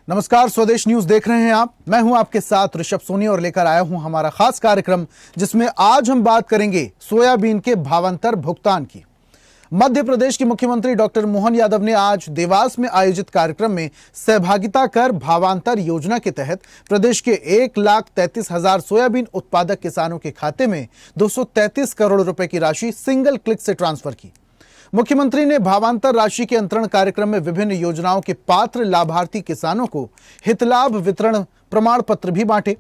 नमस्कार, स्वदेश न्यूज देख रहे हैं आप। मैं हूं आपके साथ ऋषभ सोनी और लेकर आया हूं हमारा खास कार्यक्रम, जिसमें आज हम बात करेंगे सोयाबीन के भावांतर भुगतान की। मध्य प्रदेश के मुख्यमंत्री डॉक्टर मोहन यादव ने आज देवास में आयोजित कार्यक्रम में सहभागिता कर भावांतर योजना के तहत प्रदेश के 1,33,000 सोयाबीन उत्पादक किसानों के खाते में 233 करोड़ रुपए की राशि सिंगल क्लिक से ट्रांसफर की। मुख्यमंत्री ने भावांतर राशि के अंतरण कार्यक्रम में विभिन्न योजनाओं के पात्र लाभार्थी किसानों को हितलाभ वितरण प्रमाण पत्र भी बांटे।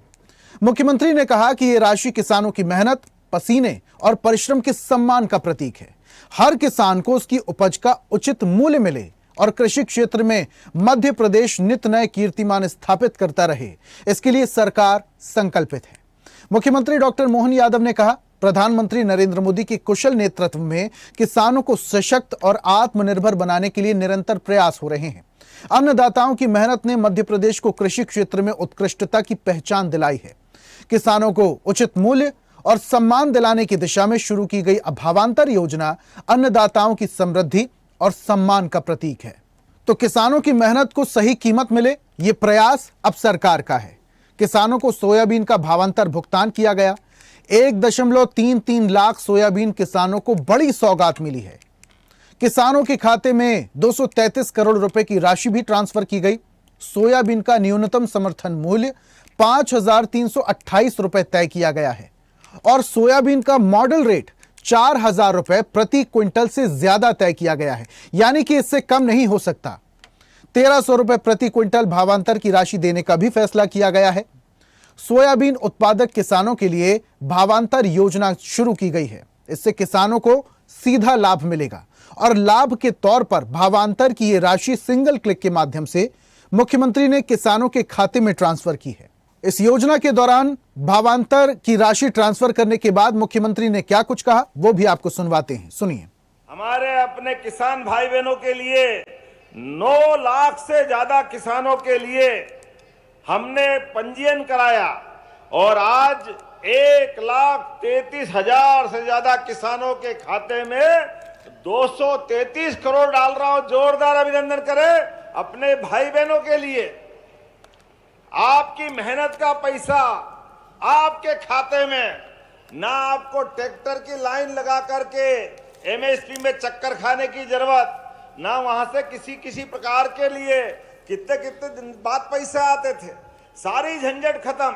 मुख्यमंत्री ने कहा कि ये राशि किसानों की मेहनत, पसीने और परिश्रम के सम्मान का प्रतीक है। हर किसान को उसकी उपज का उचित मूल्य मिले और कृषि क्षेत्र में मध्य प्रदेश नित नए कीर्तिमान स्थापित करता रहे, इसके लिए सरकार संकल्पित है। मुख्यमंत्री डॉक्टर मोहन यादव ने कहा, प्रधानमंत्री नरेंद्र मोदी के कुशल नेतृत्व में किसानों को सशक्त और आत्मनिर्भर बनाने के लिए निरंतर प्रयास हो रहे हैं। अन्नदाताओं की मेहनत ने मध्य प्रदेश को कृषि क्षेत्र में उत्कृष्टता की पहचान दिलाई है। किसानों को उचित मूल्य और सम्मान दिलाने की दिशा में शुरू की गई भावांतर योजना अन्नदाताओं की समृद्धि और सम्मान का प्रतीक है। तो किसानों की मेहनत को सही कीमत मिले, ये प्रयास अब सरकार का है। किसानों को सोयाबीन का भावांतर भुगतान किया गया। 1.33 लाख सोयाबीन किसानों को बड़ी सौगात मिली है। किसानों के खाते में 233 करोड़ रुपए की राशि भी ट्रांसफर की गई। सोयाबीन का न्यूनतम समर्थन मूल्य 5,328 रुपए तय किया गया है और सोयाबीन का मॉडल रेट 4,000 रुपए प्रति क्विंटल से ज्यादा तय किया गया है, यानी कि इससे कम नहीं हो सकता। 1,300 रुपए प्रति क्विंटल भावांतर की राशि देने का भी फैसला किया गया है। सोयाबीन उत्पादक किसानों के लिए भावांतर योजना शुरू की गई है। इससे किसानों को सीधा लाभ मिलेगा और लाभ के तौर पर भावांतर की ये राशि सिंगल क्लिक के माध्यम से मुख्यमंत्री ने किसानों के खाते में ट्रांसफर की है। इस योजना के दौरान भावांतर की राशि ट्रांसफर करने के बाद मुख्यमंत्री ने क्या कुछ कहा, वो भी आपको सुनवाते हैं। सुनिए। हमारे अपने किसान भाई बहनों के लिए 9 लाख से ज्यादा किसानों के लिए हमने पंजीयन कराया और आज 1,33,000 से ज्यादा किसानों के खाते में 233 करोड़ डाल रहा हूं। जोरदार अभिनंदन करें अपने भाई बहनों के लिए। आपकी मेहनत का पैसा आपके खाते में, ना आपको ट्रैक्टर की लाइन लगा करके एमएसपी में चक्कर खाने की जरूरत, ना वहां से किसी प्रकार के लिए कितने दिन बाद पैसे आते थे। सारी झंझट खत्म।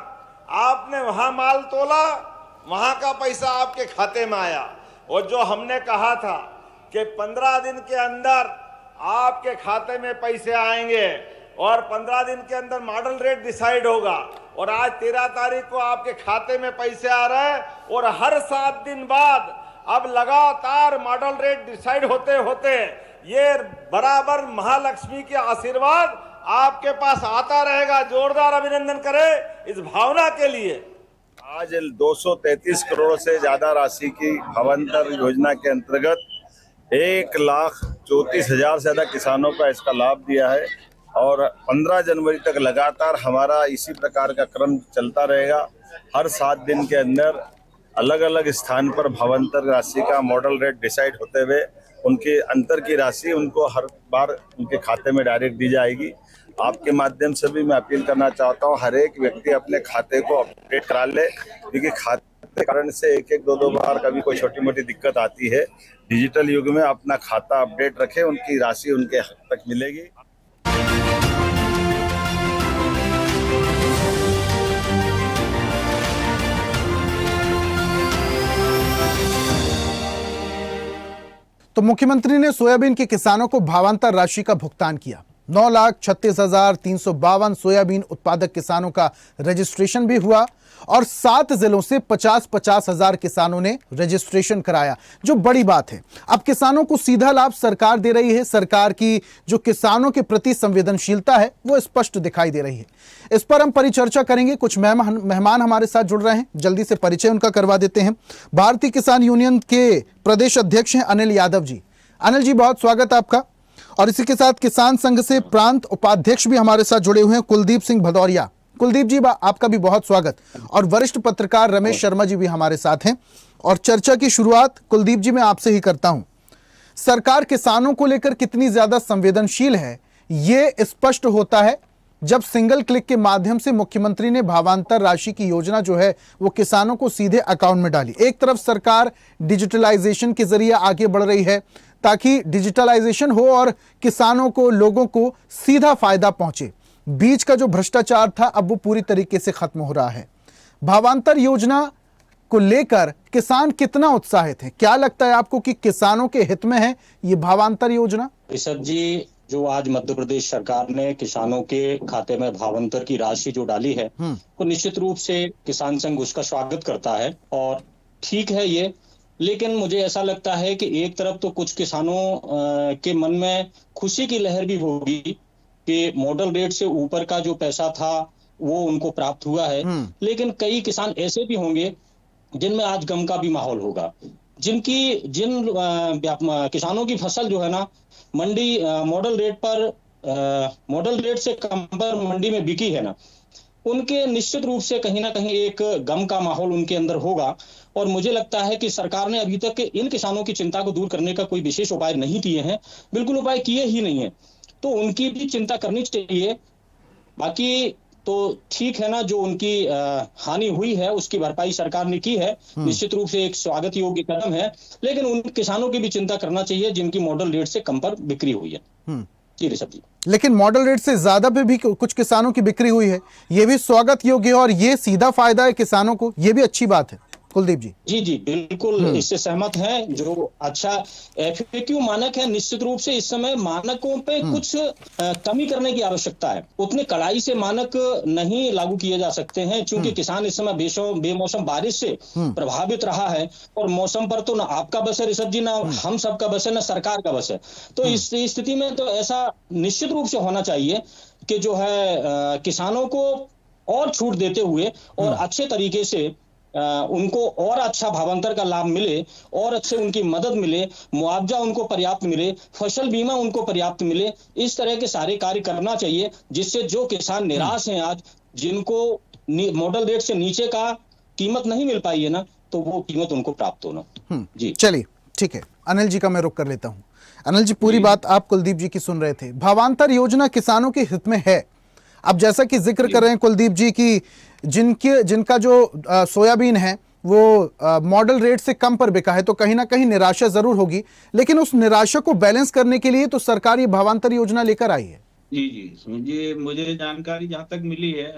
आपने वहां माल तोला, वहां का पैसा आपके खाते में आया। और जो हमने कहा था कि 15 दिन के अंदर आपके खाते में पैसे आएंगे और 15 दिन के अंदर मॉडल रेट डिसाइड होगा, और आज 13 तारीख को आपके खाते में पैसे आ रहे हैं और हर 7 दिन बाद अब लगातार मॉडल रेट डिसाइड होते होते ये बराबर महालक्ष्मी के आशीर्वाद आपके पास आता रहेगा। जोरदार अभिनंदन करें इस भावना के लिए। आज 233 करोड़ से ज्यादा राशि की भावांतर योजना के अंतर्गत 1,34,000 से ज्यादा किसानों का इसका लाभ दिया है और 15 जनवरी तक लगातार हमारा इसी प्रकार का क्रम चलता रहेगा। हर 7 दिन के अंदर अलग अलग स्थान पर भावांतर राशि का मॉडल रेट डिसाइड होते हुए उनके अंतर की राशि उनको हर बार उनके खाते में डायरेक्ट दी जाएगी। आपके माध्यम से भी मैं अपील करना चाहता हूं, हर एक व्यक्ति अपने खाते को अपडेट करा ले, क्योंकि खाते कारण से एक दो बार कभी कोई छोटी मोटी दिक्कत आती है। डिजिटल युग में अपना खाता अपडेट रखें, उनकी राशि उनके हक तक मिलेगी। तो मुख्यमंत्री ने सोयाबीन के किसानों को भावांतर राशि का भुगतान किया। 9,36,352 सोयाबीन उत्पादक किसानों का रजिस्ट्रेशन भी हुआ और 7 जिलों से 50-50 हजार किसानों ने रजिस्ट्रेशन कराया, जो बड़ी बात है। अब किसानों को सीधा लाभ सरकार दे रही है। सरकार की जो किसानों के प्रति संवेदनशीलता है वो स्पष्ट दिखाई दे रही है। इस पर हम परिचर्चा करेंगे। कुछ मेहमान हमारे साथ जुड़ रहे हैं, जल्दी से परिचय उनका करवा देते हैं। भारतीय किसान यूनियन के प्रदेश अध्यक्ष हैं अनिल यादव जी। अनिल जी, बहुत स्वागत आपका। और इसी के साथ किसान संघ से प्रांत उपाध्यक्ष भी हमारे साथ जुड़े हुए हैं, कुलदीप सिंह भदौरिया। कुलदीप जी, आपका भी बहुत स्वागत। और वरिष्ठ पत्रकार रमेश शर्मा जी भी हमारे साथ हैं। और चर्चा की शुरुआत कुलदीप जी मैं आपसे ही करता हूं। सरकार किसानों को लेकर कितनी ज्यादा संवेदनशील है, ये स्पष्ट होता है जब सिंगल क्लिक के माध्यम से मुख्यमंत्री ने भावांतर राशि की योजना जो है वो किसानों को सीधे अकाउंट में डाली। एक तरफ सरकार डिजिटलाइजेशन के जरिए आगे बढ़ रही है ताकि डिजिटलाइजेशन हो और किसानों को, लोगों को सीधा फायदा पहुंचे। बीच का जो भ्रष्टाचार था अब वो पूरी तरीके से खत्म हो रहा है। भावांतर योजना को लेकर किसान कितना उत्साहित है? क्या लगता है आपको कि किसानों के हित में है ये भावांतर योजना? ऋषभ जी, जो आज मध्य प्रदेश सरकार ने किसानों के खाते में भावांतर की राशि जो डाली है, वो निश्चित रूप से किसान संघ उसका स्वागत करता है और ठीक है ये। लेकिन मुझे ऐसा लगता है कि एक तरफ तो कुछ किसानों के मन में खुशी की लहर भी होगी कि मॉडल रेट से ऊपर का जो पैसा था वो उनको प्राप्त हुआ है, लेकिन कई किसान ऐसे भी होंगे जिनमें आज गम का भी माहौल होगा, जिन किसानों की फसल जो है ना मंडी मॉडल रेट से कम पर मंडी में बिकी है ना, उनके निश्चित रूप से कहीं ना कहीं एक गम का माहौल उनके अंदर होगा। और मुझे लगता है कि सरकार ने अभी तक इन किसानों की चिंता को दूर करने का कोई विशेष उपाय नहीं किए हैं, बिल्कुल उपाय किए ही नहीं है, तो उनकी भी चिंता करनी चाहिए। बाकी तो ठीक है ना, जो उनकी हानि हुई है उसकी भरपाई सरकार ने की है, निश्चित रूप से एक स्वागत योग्य कदम है, लेकिन उन किसानों की भी चिंता करना चाहिए जिनकी मॉडल रेट से कम पर बिक्री हुई है। जी ऋषभ जी, लेकिन मॉडल रेट से ज्यादा पे भी कुछ किसानों की बिक्री हुई है, ये भी स्वागत योग्य है और ये सीधा फायदा है किसानों को, ये भी अच्छी बात है। कुलदीप जी। जी जी बिल्कुल इससे सहमत हैं। जो अच्छा FAQ मानक है, निश्चित रूप से इस समय मानकों पे कुछ कमी करने की आवश्यकता है। उतने कड़ाई से मानक नहीं लागू किए जा सकते हैं क्योंकि किसान इस समय बेमौसम बारिश से प्रभावित रहा है और मौसम पर तो ना आपका बस है ऋषभ जी, ना हम सबका बस है, ना सरकार का बस है। तो इस स्थिति में तो ऐसा निश्चित रूप से होना चाहिए कि जो है किसानों को और छूट देते हुए और अच्छे तरीके से उनको और अच्छा भावांतर का लाभ मिले और अच्छे उनकी मदद मिले, मुआवजा उनको पर्याप्त मिले, फसल बीमा उनको पर्याप्त मिले। इस तरह के सारे कार्य करना चाहिए जिससे जो किसान निराश हैं आज, जिनको मॉडल रेट से नीचे का कीमत नहीं मिल पाई है ना, तो वो कीमत उनको प्राप्त होना। जी चलिए ठीक है, अनिल जी का मैं रुक कर लेता हूं। अनिल जी, पूरी बात आप कुलदीप जी की सुन रहे थे। भावांतर योजना किसानों के हित में है। अब जैसा कि जिक्र कर रहे हैं कुलदीप जी की जिनका जो सोयाबीन है वो मॉडल रेट से कम पर बिका है, तो कहीं ना कहीं निराशा जरूर होगी, लेकिन उस निराशा को बैलेंस करने के लिए तो सरकार ये भावांतर योजना लेकर आई है। जी मुझे जानकारी जहाँ तक मिली है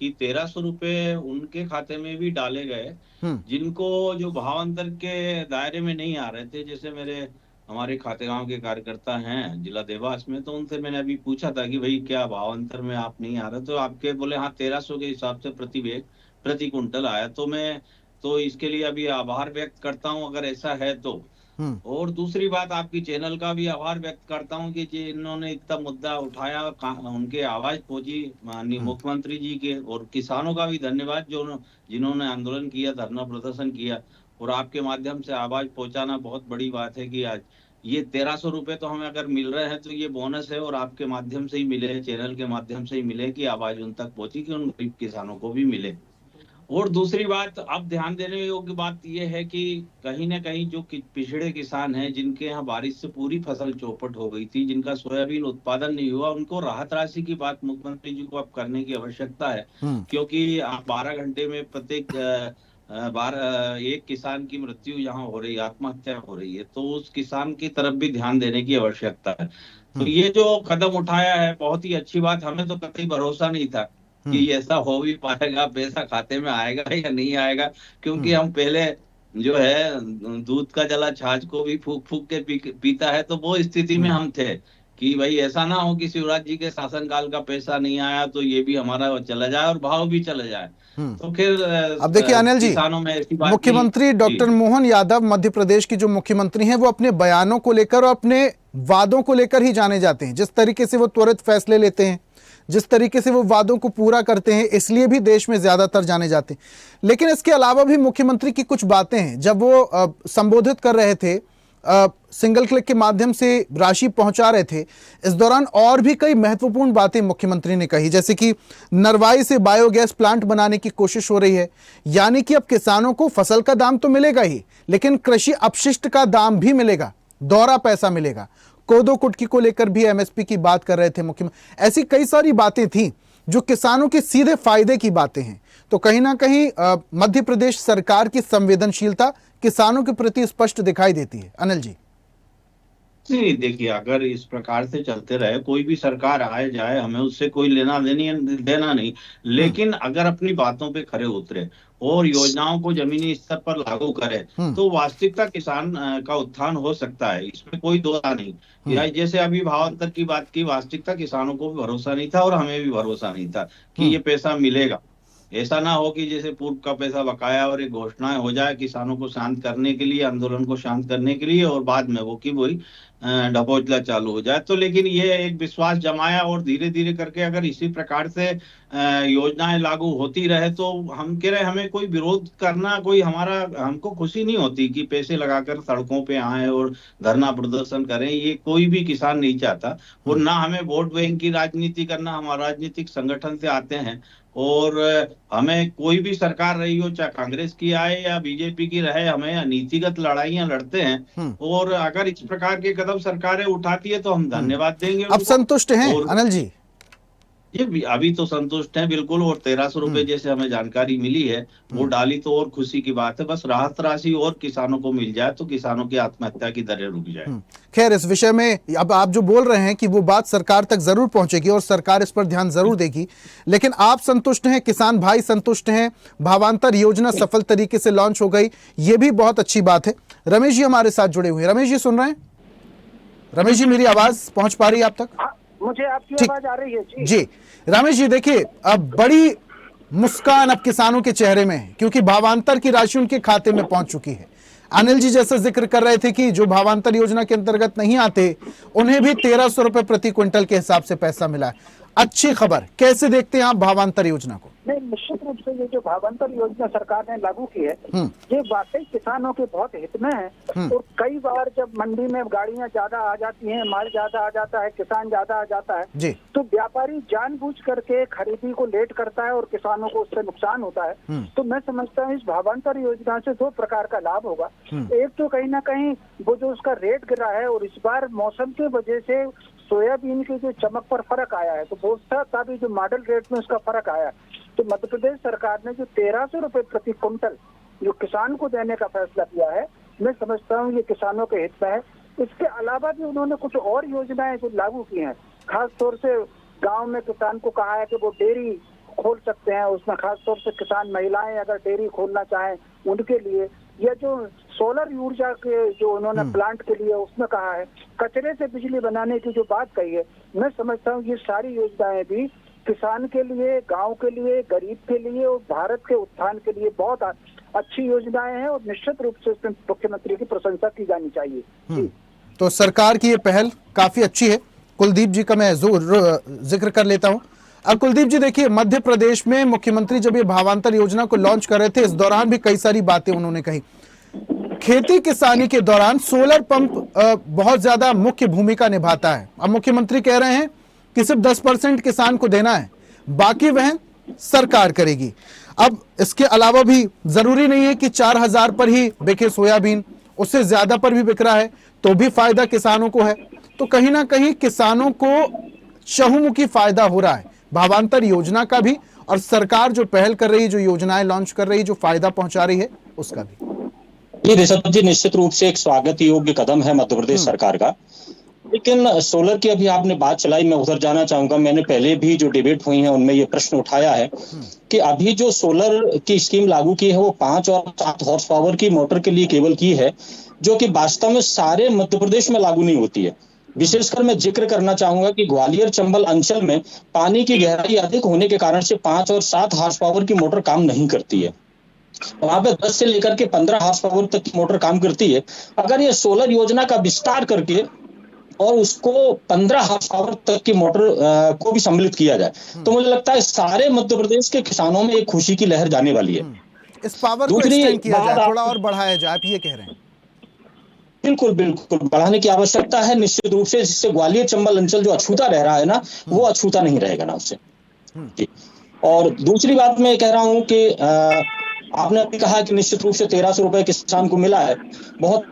कि 1300 रुपए उनके खाते में भी डाले गए जिनको जो भावांतर के दायरे में नहीं आ रहे थे। जैसे हमारे खातेगांव के कार्यकर्ता हैं जिला देवास में, तो उनसे मैंने अभी पूछा था कि भाई क्या भावांतर में आप नहीं आ रहे, तो आपके बोले हाँ 1300 के हिसाब से प्रति कुंटल आया। तो मैं तो इसके लिए अभी आभार व्यक्त करता हूँ अगर ऐसा है तो। और दूसरी बात, आपकी चैनल का भी आभार व्यक्त करता हूँ कि इन्होंने इतना मुद्दा उठाया, उनके आवाज पहुंची माननीय मुख्यमंत्री जी के, और किसानों का भी धन्यवाद जिन्होंने आंदोलन किया, धरना प्रदर्शन किया, और आपके माध्यम से आवाज पहुंचाना बहुत बड़ी बात है कि आज ये 1300 रुपए तो हमें अगर मिल रहे हैं तो ये बोनस है, और आपके माध्यम से ही मिले, चैनल के माध्यम से ही मिले कि आवाज उन तक पहुंची कि उन गरीब किसानों को भी मिले। और दूसरी बात, अब ध्यान देने योग्य बात यह है कि कहीं ना कहीं जो पिछड़े किसान हैं जिनके यहाँ बारिश से पूरी फसल चौपट हो गई थी, जिनका सोयाबीन उत्पादन नहीं हुआ, उनको राहत राशि की बात मुख्यमंत्री जी को अब करने की आवश्यकता है, क्योंकि 12 घंटे में प्रत्येक एक किसान की मृत्यु यहाँ हो रही है, आत्महत्या हो रही है, तो उस किसान की तरफ भी ध्यान देने की आवश्यकता है। तो ये जो कदम उठाया है बहुत ही अच्छी बात। हमें तो कतई भरोसा नहीं था कि ऐसा हो भी पाएगा, पैसा खाते में आएगा या नहीं आएगा, क्योंकि हम पहले जो है दूध का जला छाछ को भी फूक फूक के पीता है, तो वो स्थिति में हम थे कि भाई ऐसा ना हो कि शिवराज जी के शासनकाल का पैसा नहीं आया तो ये भी हमारा चला जाए और भाव भी चले जाए। तो फिर अब देखिए अनिल जी, मुख्यमंत्री डॉक्टर मोहन यादव मध्य प्रदेश की जो मुख्यमंत्री हैं वो अपने बयानों को लेकर और अपने वादों को लेकर ही जाने जाते हैं। जिस तरीके से वो त्वरित फैसले लेते हैं, जिस तरीके से वो वादों को पूरा करते हैं, इसलिए भी देश में ज्यादातर जाने जाते हैं। लेकिन इसके अलावा भी मुख्यमंत्री की कुछ बातें हैं। जब वो संबोधित कर रहे थे, सिंगल क्लिक के माध्यम से राशि पहुंचा रहे थे, इस दौरान और भी कई महत्वपूर्ण बातें मुख्यमंत्री ने कही, जैसे कि नरवाई से बायोगैस प्लांट बनाने की कोशिश हो रही है, यानी कि अब किसानों को फसल का दाम तो मिलेगा ही, लेकिन कृषि अपशिष्ट का दाम भी मिलेगा, दोहरा पैसा मिलेगा। कोदो कुटकी को लेकर भी एमएसपी की बात कर रहे थे मुख्यमंत्री। ऐसी कई सारी बातें थी जो किसानों के सीधे फायदे की बातें हैं। तो कहीं ना कहीं मध्य प्रदेश सरकार की संवेदनशीलता किसानों के प्रति स्पष्ट दिखाई देती है। अनिल जी। नहीं, देखिए, अगर इस प्रकार से चलते रहे, कोई भी सरकार आए जाए, हमें उससे कोई लेना देना नहीं, लेकिन अगर अपनी बातों पे खरे उतरे और योजनाओं को जमीनी स्तर पर लागू करे तो वास्तविकता किसान का उत्थान हो सकता है, इसमें कोई दो राय नहीं। या जैसे अभी भावांतर की बात की, वास्तविकता किसानों को भी भरोसा नहीं था और हमें भी भरोसा नहीं था कि ये पैसा मिलेगा। ऐसा ना हो कि जैसे पूर्व का पैसा बकाया और एक घोषणाएं हो जाए किसानों को शांत करने के लिए, आंदोलन को शांत करने के लिए, और बाद में वो की वही ढकोसला चालू हो जाए। तो लेकिन ये एक विश्वास जमाया और धीरे धीरे करके अगर इसी प्रकार से योजनाएं लागू होती रहे तो हम कह रहे हमें कोई विरोध करना, कोई हमको खुशी नहीं होती कि पैसे लगाकर सड़कों पे आए और धरना प्रदर्शन करें। ये कोई भी किसान नहीं चाहता। और ना हमें वोट बैंक की राजनीति करना, हम राजनीतिक संगठन से आते हैं और हमें कोई भी सरकार रही हो, चाहे कांग्रेस की आए या बीजेपी की रहे, हमें नीतिगत लड़ाइयां लड़ते हैं। और अगर इस प्रकार के कदम सरकारें उठाती है तो हम धन्यवाद देंगे। अब संतुष्ट हैं अनिल जी? ये अभी तो संतुष्ट हैं बिल्कुल। और 1300 रुपए जैसे हमें जानकारी मिली है वो डाली तो और खुशी की बात है। बस राहत राशि और किसानों को मिल जाए तो किसानों की आत्महत्या की दरें रुक जाए। खैर, इस विषय में अब आप जो बोल रहे हैं कि वो बात सरकार तक जरूर पहुंचेगी और सरकार इस पर ध्यान जरूर देगी, लेकिन आप संतुष्ट हैं, किसान भाई संतुष्ट हैं, भावांतर योजना सफल तरीके से लॉन्च हो गई, ये भी बहुत अच्छी बात है। रमेश जी हमारे साथ जुड़े हुए हैं। रमेश जी सुन रहे हैं? रमेश जी मेरी आवाज पहुंच पा रही है आप तक? मुझे आपकी आवाज आ रही है जी। रमेश जी देखिए, अब बड़ी मुस्कान अब किसानों के चेहरे में है क्योंकि भावांतर की राशि उनके खाते में पहुंच चुकी है। अनिल जी जैसा जिक्र कर रहे थे कि जो भावांतर योजना के अंतर्गत नहीं आते उन्हें भी 1300 रुपए प्रति क्विंटल के हिसाब से पैसा मिला है। अच्छी खबर। कैसे देखते हैं आप भावांतर योजना को? नहीं, निश्चित रूप से ये जो भावांतर योजना सरकार ने लागू की है ये वाकई किसानों के बहुत हित में है। और कई बार जब मंडी में गाड़ियां ज्यादा आ जाती हैं, माल ज्यादा आ जाता है, किसान ज्यादा आ जाता है तो व्यापारी जानबूझ करके खरीदी को लेट करता है और किसानों को उससे नुकसान होता है। तो मैं समझता हूँ इस भावांतर योजना से दो प्रकार का लाभ होगा। एक तो कहीं ना कहीं वो जो उसका रेट गिरा है और इस बार मौसम की वजह से सोयाबीन की जो चमक पर फर्क आया है, तो बोस्टा का भी जो मॉडल रेट में उसका फर्क आया, तो मध्य प्रदेश सरकार ने जो 1300 रुपए प्रति क्विंटल जो किसान को देने का फैसला किया है, मैं समझता हूँ ये किसानों के हित में है। इसके अलावा भी उन्होंने कुछ और योजनाएं जो लागू की हैं, खास तौर से गांव में किसान को कहा है कि वो डेयरी खोल सकते हैं, उसमें खास तौर से किसान महिलाएं अगर डेयरी खोलना चाहें उनके लिए, या जो सोलर ऊर्जा के जो उन्होंने प्लांट के लिए उसमें कहा है, कचरे से बिजली बनाने की जो बात कही है, मैं समझता हूँ ये सारी योजनाएं भी किसान के लिए, गांव के लिए, गरीब के लिए और भारत के उत्थान के लिए बहुत अच्छी योजनाएं हैं और निश्चित रूप से इसमें मुख्यमंत्री की प्रशंसा की जानी चाहिए। तो सरकार की ये पहल काफी अच्छी है। कुलदीप जी का मैं जरूर जिक्र कर लेता हूं। अब कुलदीप जी देखिए, मध्य प्रदेश में मुख्यमंत्री जब ये भावांतर योजना को लॉन्च कर रहे थे, इस दौरान भी कई सारी बातें उन्होंने कही। खेती किसानी के दौरान सोलर पंप बहुत ज्यादा मुख्य भूमिका निभाता है। अब मुख्यमंत्री कह रहे हैं कि सिर्फ 10% किसान को देना है, बाकी वह सरकार करेगी। अब इसके अलावा भी जरूरी नहीं है कि 4000 पर ही बिके सोयाबीन, उससे ज्यादा पर भी बिक रहा है तो भी फायदा किसानों को है। तो कहीं ना कहीं किसानों को चहुमुखी फायदा हो रहा है भावांतर योजना का भी, और सरकार जो पहल कर रही है, जो योजनाएं लॉन्च कर रही है, जो फायदा पहुंचा रही है उसका भी। ये ऋषभ जी निश्चित रूप से एक स्वागत योग्य कदम है मध्य प्रदेश सरकार का। लेकिन सोलर की अभी आपने बात चलाई, मैं उधर जाना चाहूंगा। मैंने पहले भी जो डिबेट हुई है उनमें ये प्रश्न उठाया है कि अभी जो सोलर की स्कीम लागू की है वो 5 और 7 हॉर्स पावर की मोटर के लिए केवल की है, जो कि वास्तव में सारे मध्य प्रदेश में लागू नहीं होती है। विशेषकर मैं जिक्र करना चाहूंगा कि ग्वालियर चंबल अंचल में पानी की गहराई अधिक होने के कारण से 5 और 7 हॉर्स पावर की मोटर काम नहीं करती है। वहां पे 10 से लेकर के 15 हॉर्स पावर तक की मोटर काम करती है। अगर ये सोलर योजना का विस्तार करके और उसको 15 हॉर्स पावर तक की मोटर को भी सम्मिलित किया जाए तो मुझे लगता है सारे मध्य प्रदेश के किसानों में एक खुशी की लहर जाने वाली है। इस पावर को एक्सटेंड किया जाए, थोड़ा और बढ़ाया जाए, आप ये कह रहे हैं? बिल्कुल बिल्कुल बढ़ाने की आवश्यकता है निश्चित रूप से, जिससे ग्वालियर चंबल अंचल जो अछूता रह रहा है ना, वो अछूता नहीं रहेगा ना उससे। और दूसरी बात मैं कह रहा हूं कि आपने अभी कहा कि निश्चित रूप से 1300 रुपए किसान को मिला है, बहुत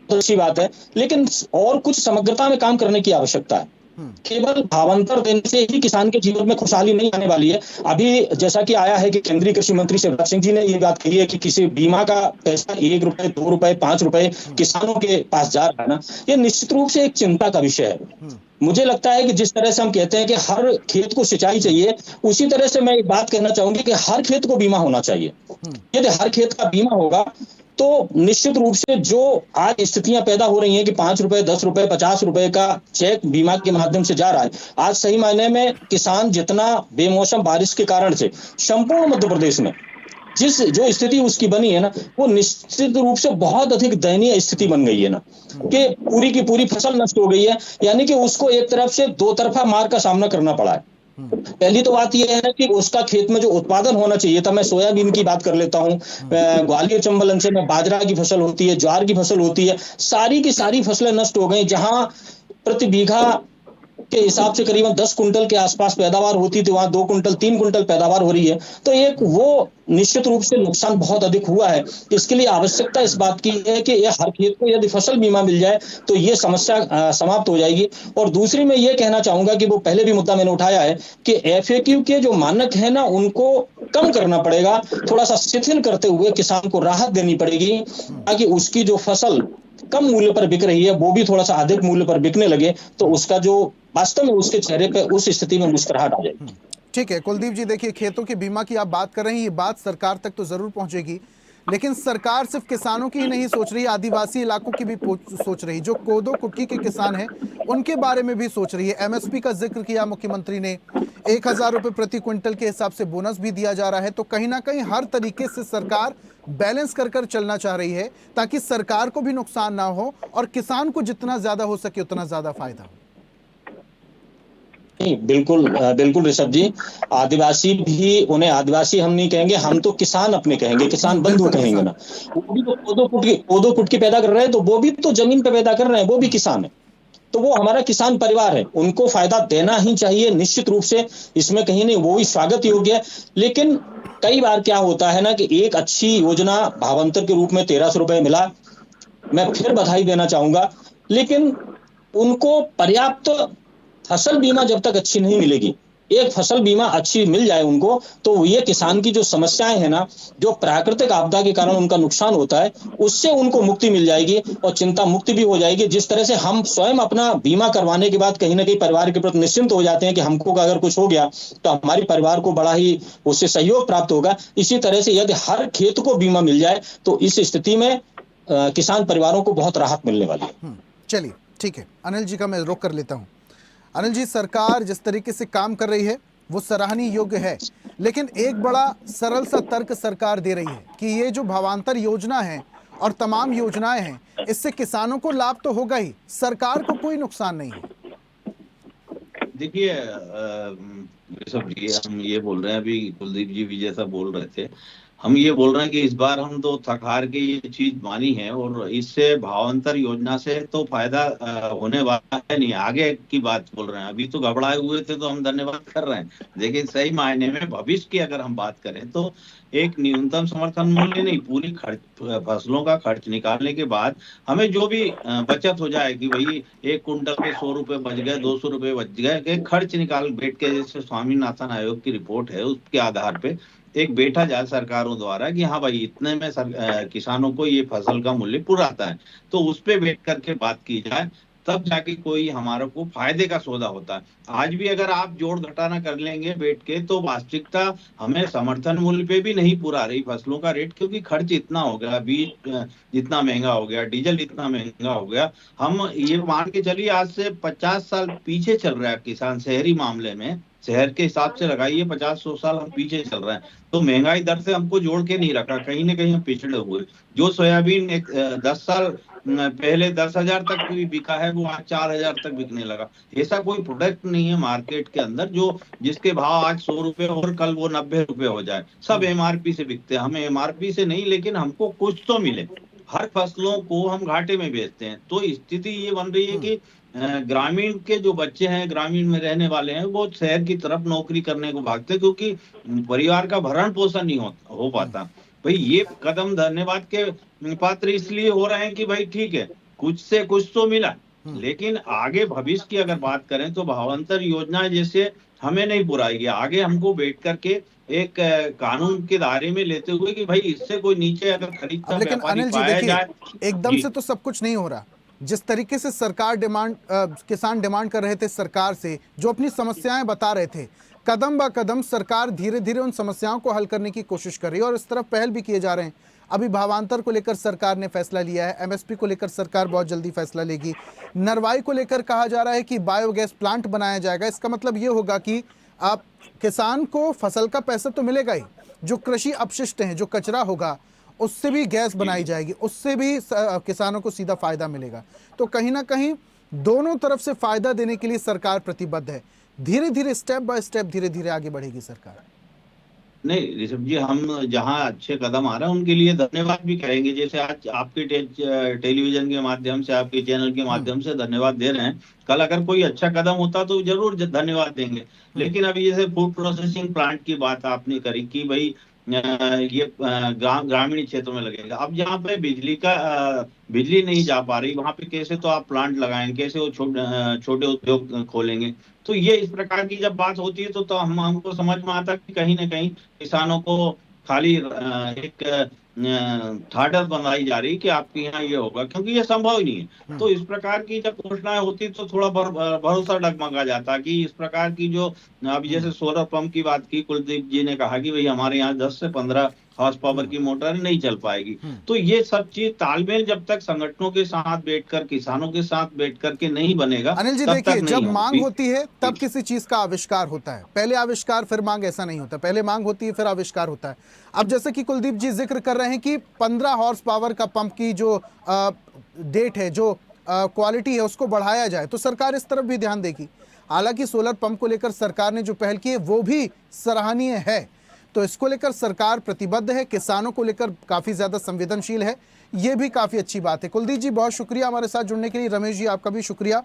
अच्छी बात है, लेकिन और कुछ समग्रता में काम करने की आवश्यकता है। केवल भावांतर देने से ही किसान के जीवन में खुशहाली नहीं आने वाली है। अभी जैसा कि आया है कि केंद्रीय कृषि मंत्री शिवराज सिंह जी ने ये बात कही है कि किसी बीमा का पैसा 1 रुपए 2 रुपए 5 रुपए किसानों के पास जा रहा है ना, ये निश्चित रूप से एक चिंता का विषय है। मुझे लगता है कि जिस तरह से हम कहते हैं कि हर खेत को सिंचाई चाहिए, उसी तरह से मैं एक बात कहना चाहूंगी कि हर खेत को बीमा होना चाहिए। यदि हर खेत का बीमा होगा तो निश्चित रूप से जो आज स्थितियां पैदा हो रही हैं कि 5 रुपए 10 रुपए 50 रुपए का चेक बीमा के माध्यम से जा रहा है, आज सही मायने में किसान जितना बेमौसम बारिश के कारण से संपूर्ण मध्य प्रदेश में जो स्थिति उसकी बनी है ना, वो निश्चित रूप से बहुत अधिक दयनीय स्थिति बन गई है ना, कि पूरी की पूरी फसल नष्ट हो गई है। यानी कि उसको एक तरफ से दो तरफा मार का सामना करना पड़ा है। पहली तो बात यह है ना कि उसका खेत में जो उत्पादन होना चाहिए था, मैं सोयाबीन की बात कर लेता हूँ, ग्वालियर चंबल अंचल में बाजरा की फसल होती है, ज्वार की फसल होती है, सारी की सारी फसलें नष्ट हो गई। जहां प्रति बीघा के हिसाब से करीबन 10 कुंटल के आसपास पैदावार होती थी, वहां 2 कुंटल 3 कुंटल पैदावार हो रही है। तो एक वो निश्चित रूप से नुकसान बहुत अधिक हुआ है। इसके लिए आवश्यकता इस बात की है कि ये हर खेत को यदि फसल बीमा मिल जाए तो ये समस्या समाप्त हो जाएगी। और दूसरी मैं ये कहना चाहूंगा कि वो पहले भी मुद्दा मैंने उठाया है कि FAQ के जो मानक है ना, उनको कम करना पड़ेगा, थोड़ा सा शिथिल करते हुए किसान को राहत देनी पड़ेगी, ताकि उसकी जो फसल कम मूल्य पर बिक रही है वो भी थोड़ा सा अधिक मूल्य पर बिकने लगे, तो उसका जो वास्तव में उसके चेहरे पे उस स्थिति में मुस्कुराहट आ जाएगी। ठीक है कुलदीप जी, देखिए खेतों के बीमा की आप बात कर रहे हैं, ये बात सरकार तक तो जरूर पहुंचेगी, लेकिन सरकार सिर्फ किसानों की ही नहीं सोच रही, आदिवासी इलाकों की भी सोच रही, जो कोदो कुटकी के किसान हैं उनके बारे में भी सोच रही है। MSP का जिक्र किया मुख्यमंत्री ने, 1000 रुपए प्रति क्विंटल के हिसाब से बोनस भी दिया जा रहा है। तो कहीं ना कहीं हर तरीके से सरकार बैलेंस कर कर चलना चाह रही है, ताकि सरकार को भी नुकसान ना हो और किसान को जितना ज्यादा हो सके उतना ज्यादा फायदा हो। नहीं, बिल्कुल बिल्कुल ऋषभ जी, आदिवासी भी, उन्हें आदिवासी हम नहीं कहेंगे, हम तो किसान अपने कहेंगे, किसान बंधु कहेंगे ना। वो भी तो कोदो कुटकी पैदा कर रहे हैं, तो वो भी तो जमीन पे पैदा कर रहे हैं, वो भी किसान है, तो वो हमारा किसान परिवार है, उनको फायदा देना ही चाहिए निश्चित रूप से, इसमें कहीं नहीं, वो भी स्वागत योग्य है। लेकिन कई बार क्या होता है ना कि एक अच्छी योजना भावांतर के रूप में 1300 रुपए मिला, मैं फिर बधाई देना चाहूंगा, लेकिन उनको पर्याप्त फसल बीमा जब तक अच्छी नहीं मिलेगी, एक फसल बीमा अच्छी मिल जाए उनको, तो ये किसान की जो समस्याएं हैं ना, जो प्राकृतिक आपदा के कारण उनका नुकसान होता है, उससे उनको मुक्ति मिल जाएगी और चिंता मुक्ति भी हो जाएगी। जिस तरह से हम स्वयं अपना बीमा करवाने के बाद कहीं ना कहीं परिवार के प्रति निश्चिंत हो जाते हैं कि हमको अगर कुछ हो गया तो हमारे परिवार को बड़ा ही उससे सहयोग प्राप्त होगा, इसी तरह से यदि हर खेत को बीमा मिल जाए तो इस स्थिति में किसान परिवारों को बहुत राहत मिलने वाली है। चलिए ठीक है, अनिल जी का मैं रोक कर लेता हूँ। अनिल जी, सरकार जिस तरीके से काम कर रही है वो सराहनीय योग्य है, लेकिन एक बड़ा सरल सा तर्क सरकार दे रही है कि ये जो भावांतर योजना है और तमाम योजनाएं हैं, इससे किसानों को लाभ तो होगा ही, सरकार को कोई नुकसान नहीं है। देखिए ऋषभ जी, हम ये बोल रहे हैं, अभी कुलदीप जी भी जैसा बोल रहे थे, हम ये बोल रहे हैं कि इस बार हम तो थक हार के ये चीज मानी है, और इससे भावांतर योजना से तो फायदा होने वाला है नहीं, आगे की बात बोल रहे हैं। अभी तो घबराए हुए थे तो हम धन्यवाद कर रहे हैं, लेकिन सही मायने में भविष्य की अगर हम बात करें तो एक न्यूनतम समर्थन मूल्य नहीं, पूरी फसलों का खर्च निकालने के बाद हमें जो भी बचत हो जाए कि भाई 1 कुंटल के 100 रुपए बच गए, 200 रुपए बच गए, खर्च निकाल बैठ के, जैसे स्वामीनाथन आयोग की रिपोर्ट है उसके आधार पे एक बैठा जाए सरकारों द्वारा कि हाँ भाई इतने में किसानों को ये फसल का मूल्य पूरा आता है, तो उस पे बैठ करके बात की जाए, तब जाके कोई हमारे को फायदे का सौदा होता है। आज भी अगर आप जोड़ घटाना कर लेंगे बैठ के, तो वास्तविकता हमें समर्थन मूल्य पे भी नहीं पूरा रही फसलों का रेट, क्योंकि खर्च इतना हो गया, बीज इतना महंगा हो गया, डीजल इतना महंगा हो गया। हम ये मान के चलिए आज से 50 साल पीछे चल रहा है किसान शहरी मामले में, शहर के हिसाब से लगाइए 50-100 साल हम पीछे चल रहे हैं, तो महंगाई दर से हमको जोड़ के नहीं रखा, कहीं ना कहीं हम पिछड़े हुए। जो सोयाबीन 10 साल पहले 10,000 तक भी बिका है, वो आज 4,000 तक बिकने लगा। ऐसा कोई प्रोडक्ट नहीं है मार्केट के अंदर जो जिसके भाव आज 100 रुपए और कल वो 90 रुपए हो जाए। सब MRP से बिकते हैं, हम MRP से नहीं, लेकिन हमको कुछ तो मिले। हर फसलों को हम घाटे में बेचते हैं, तो स्थिति ये बन रही है कि ग्रामीण के जो बच्चे हैं, ग्रामीण में रहने वाले हैं, वो शहर की तरफ नौकरी करने को भागते हैं, क्योंकि परिवार का भरण पोषण नहीं हो पाता। भाई ये कदम धन्यवाद के पात्र इसलिए हो रहे हैं कि भाई ठीक है, कुछ से कुछ तो मिला, लेकिन आगे भविष्य की अगर बात करें तो भावांतर योजना जैसे हमें नहीं बुराई, आगे हमको बैठ करके एक कानून के दायरे में लेते हुए कि भाई इससे कोई नीचे अगर खरीदता लेकिन व्यापारी अनिल जी पाया देखिए, जाए। एकदम से तो सब कुछ नहीं हो रहा। जिस तरीके से सरकार किसान डिमांड कर रहे थे सरकार से, जो अपनी समस्याएं बता रहे थे, कदम ब कदम सरकार धीरे धीरे उन समस्याओं को हल करने की कोशिश कर रही है और इस तरफ पहल भी किए जा रहे हैं। अभी भावांतर को लेकर सरकार ने फैसला लिया है, एमएसपी को लेकर सरकार बहुत जल्दी फैसला लेगी, नरवाई को लेकर कहा जा रहा है कि बायोगैस प्लांट बनाया जाएगा। इसका मतलब ये होगा कि आप किसान को फसल का पैसा तो मिलेगा ही, जो कृषि अपशिष्ट हैं, जो कचरा होगा, उससे भी गैस बनाई जाएगी, उससे भी किसानों को सीधा फायदा मिलेगा। तो कहीं ना कहीं दोनों तरफ से फायदा देने के लिए सरकार प्रतिबद्ध है। धीरे धीरे स्टेप बाय स्टेप धीरे धीरे आगे बढ़ेगी सरकार। नहीं ऋषभ जी, हम जहां अच्छे कदम आ रहे हैं उनके लिए धन्यवाद भी करेंगे। जैसे आज आपके टेलीविजन के माध्यम से, आपके चैनल के माध्यम से धन्यवाद दे रहे हैं, कल अगर कोई अच्छा कदम होता तो जरूर धन्यवाद देंगे। लेकिन अभी जैसे फूड प्रोसेसिंग प्लांट की बात आपने करी कि भाई ये ग्रामीण क्षेत्रों में लगेगा। अब जहाँ पे बिजली नहीं जा पा रही, वहां पे कैसे तो आप प्लांट लगाएंगे, कैसे वो छोटे उद्योग खोलेंगे। तो ये इस प्रकार की जब बात होती है तो हमको समझ में आता है कि कहीं ना कहीं किसानों को खाली एक ठाडर बनाई जा रही कि आपके यहाँ ये होगा, क्योंकि ये संभव ही नहीं है। तो इस प्रकार की जब घोषणाएं होती तो थोड़ा भरोसा डगमगा जाता कि इस प्रकार की जो अभी जैसे सोलर पंप की बात की, कुलदीप जी ने कहा कि भाई हमारे यहाँ 10 से 15 हॉर्स पावर की मोटर नहीं चल पाएगी। तो ये सब चीज तालमेल जब तक संगठनों के साथ बैठकर, किसानों के साथ बैठकर के नहीं बनेगा। अनिल जी देखिए, जब मांग होती है तब किसी चीज का आविष्कार होता है। पहले आविष्कार फिर मांग, ऐसा नहीं होता। पहले मांग होती है फिर आविष्कार होता है। अब जैसे कि कुलदीप जी जिक्र कर रहे हैं कि 15 हॉर्स पावर का पंप की जो डेट है, जो क्वालिटी है, उसको बढ़ाया जाए, तो सरकार इस तरफ भी ध्यान देगी। हालांकि सोलर पंप को लेकर सरकार ने जो पहल की है वो भी सराहनीय है, तो इसको लेकर सरकार प्रतिबद्ध है, किसानों को लेकर काफी ज्यादा संवेदनशील है, ये भी काफी अच्छी बात है। कुलदीप जी बहुत शुक्रिया हमारे साथ जुड़ने के लिए। रमेश जी आपका भी शुक्रिया।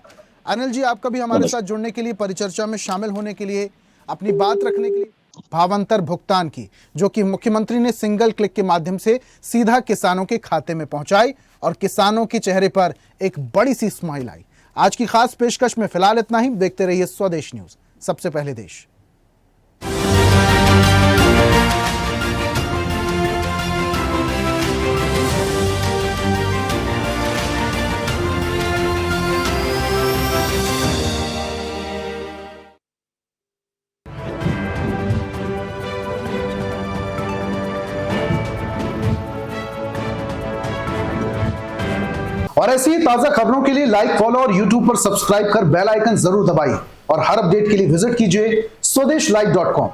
अनिल जी आपका भी हमारे साथ जुड़ने के लिए, परिचर्चा में शामिल होने के लिए, अपनी बात रखने के लिए। भावांतर भुगतान की जो कि मुख्यमंत्री ने सिंगल क्लिक के माध्यम से सीधा किसानों के खाते में पहुंचाई और किसानों के चेहरे पर एक बड़ी सी स्माइल आई। आज की खास पेशकश में फिलहाल इतना ही। देखते रहिए स्वदेश न्यूज, सबसे पहले देश। और ऐसी ही ताजा खबरों के लिए लाइक, फॉलो और यूट्यूब पर सब्सक्राइब कर बेल आइकन जरूर दबाइए और हर अपडेट के लिए विजिट कीजिए स्वदेशलाइव.com।